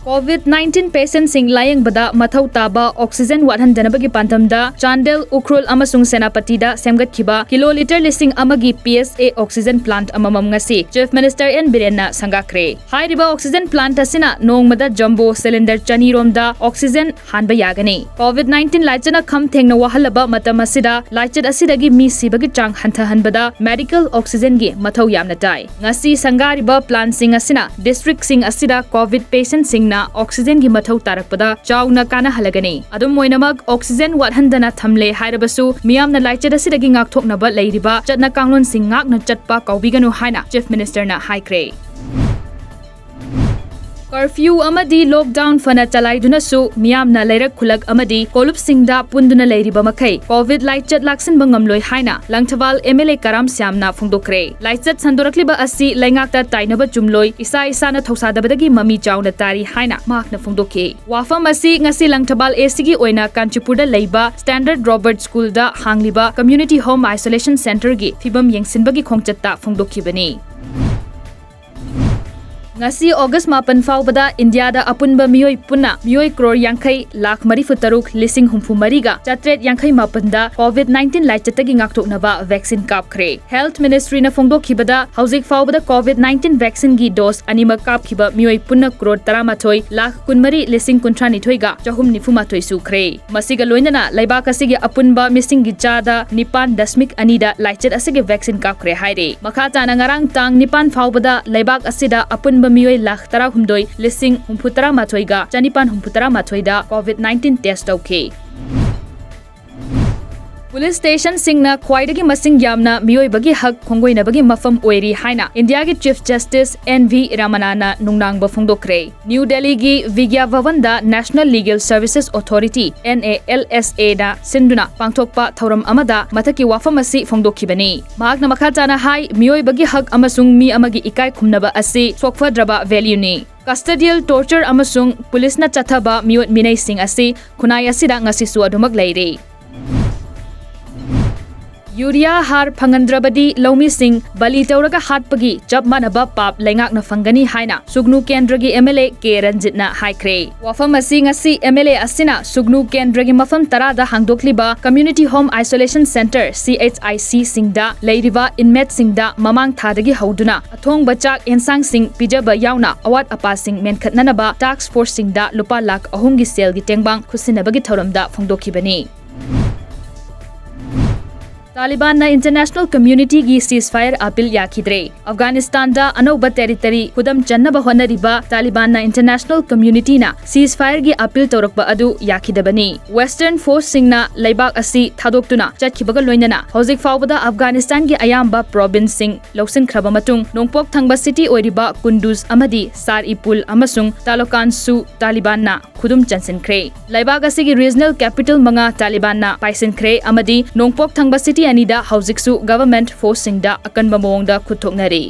COVID-19 patient sing layang bada mathau taba oxygen wathandanabagi pantamda Chandel Ukhrul amasung Senapati da semgat khiba kiloliter lising amagi PSA oxygen plant amamam ngasi Chief Minister N Birena sangakre hairiba oxygen plant asina nongmada jumbo cylinder chani romda oxygen hanba yagani COVID-19 laichana kham thengna wahalaba matam asida laichat asidagi mi sibagi chang hanthahanbada medical oxygen gi mathau yamna tai ngasi sangariba plant sing asina district sing asida COVID patient sing na oxygen gi mathau tarakpada chawna kana halagani adum moinamak oxygen wathandana thamle hairabasu miyamna laichat asidagi ngakthoknaba leiriba chatna kanglon sing ngakna chatpa kaubiganu haina Chief Minister na haikre Curfew amadi lockdown fana chalaiduna su miyamna leirak khulak amadi kolup singda punduna leiriba makai COVID laichat laksin bangam loi haina Langthawal MLA Karam Syamna phongdokre laichat sandorakliba asi laingakta tainaba chumloi isa na thausadabadagi mami chawna tari haina makna phongdokhe wafam asi ngasi Langthawal AC gi oina Kanchipurda leiba Standard Robert School da hangliba Community Home Isolation Center gi fibam yengsinbagi khongchatta phongdokhibani ngasi August 8 faubada India da apunba miyoi punna miyoi crore yankai lakh mari futaruk lising humfu mariga chatret yankai mapanda COVID-19 laichatagi ngaktoknaba vaccine kapkhre Health Ministry na phongdokhibada hauzik faubada COVID-19 vaccine gi dose anima kapkhiba miyoi punna crore 13 lakh kunmari lising kuntrani thoiga jahum nifuma thoi sukhre masiga loinana laibak asigi apunba missing gi chada 9.2 da laichat asigi vaccine kapkhre haire makata na ngarang tang 9 faubada laibak asida apun miyoi lakh 16 lising humputara mathoiga chanipan humputara mathoida COVID-19 test tauke Police station singna khwaidagi masing yamna miyoi bagi hak khongoi na bagi mafam oiri haina India gi Chief Justice NV Ramanana nungnang ba phongdokre New Delhi gi Vigya Bhavan da National Legal Services Authority NALSA da sinduna pangthokpa thoram amada mathaki wafam asi phongdokhibani mahakna makhatana hai miyoi bagi hak amasung mi amagi ikai khumnaba asi sokfadraba value ni Custodial torture amasung police na chathaba miyot minai sing asi khunai asida ngasi su adumak leire Yuria har phangandrabadi Lomi Singh Bali Tauraga Hatpagi Jab Manaba Pap Lengak na Fangani Haina Sugnu Kendragi MLA K Ranjitna Haikre Wafam asi ngasi MLA asina Sugnu Kendragi Mafam Tarada Hangdokliba Community Home Isolation Center CHIC Singda Leiriva Inmate Singda Mamang Thadagi Hauduna Athong Bachak Ensang Singh Pijaba Yauna Awat Apa Singh Menkhatnanaba Task Force Singda Lupa Lakh Ahum gi sel gi tengbang khusinabagi thoramda phongdokhibani Taliban na international community gi ceasefire appeal yakhidre Afghanistan da anoba territory khudam channaba honariba Taliban na international community na ceasefire gi appeal torakba adu yakhidabani Western force singna laibak asi thadoktuna chatkibaga loinana hozik faubada Afghanistan gi ayamba province sing loksin khraba matung nongpok thangba city oiriba Kunduz amadi Saripul amasung Talokan su Taliban na khudum chansinkhre laibak asi gi regional capital manga Taliban na paisinkhre amadi nongpok thangba city anida hauziksu government force singda akanba mawongda khuthoknari